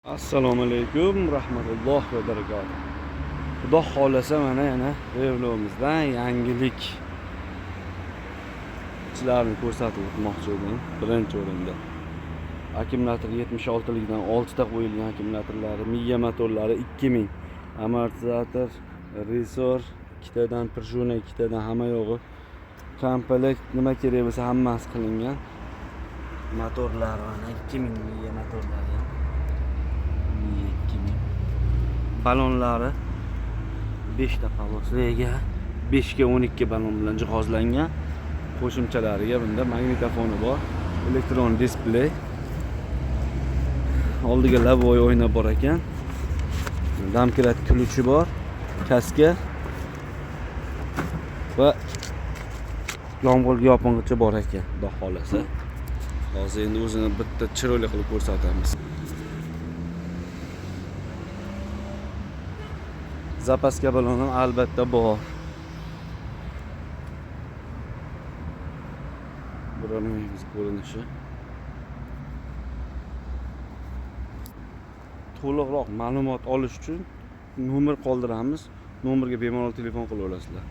Assalomu alaykum rahmatulloh va barakatuh. Xudo xolasa mana yana Revlo'mizdan yangilik ichlarni ko'rsatib o'tmoqchi edim. Birinchi o'rinda akkumulyator 76 likdan 6 ta qo'yilgan akkumulyatorlari, miya motorlari 2000, amortizator, resor, ikkitadan prishuna, ikkitadan hamma yo'g'i komplekt, nima kerak bo'lsa hammasi qilingan. Motorlar mana 2000 miya motorlari. Balonlari 5 ta polosga 5 ga 12 balon bilan jihozlangan. Qo'shimchalariga bunda magnitofoni bor, elektron displey, oldiga lavoy o'ynab bor ekan. Damkirat ключi bor, kaska va yomg'irga yopingichi bor ekan, xudo xolasa. Hozir endi o'zini bitta chiroyli qilib ko'rsatamiz. Zapaska balon ham albatta bor. Bularning ko'rinishi. To'liqroq ma'lumot olish uchun nomer qoldiramiz. Nomerga bemalol telefon qila olasizlar.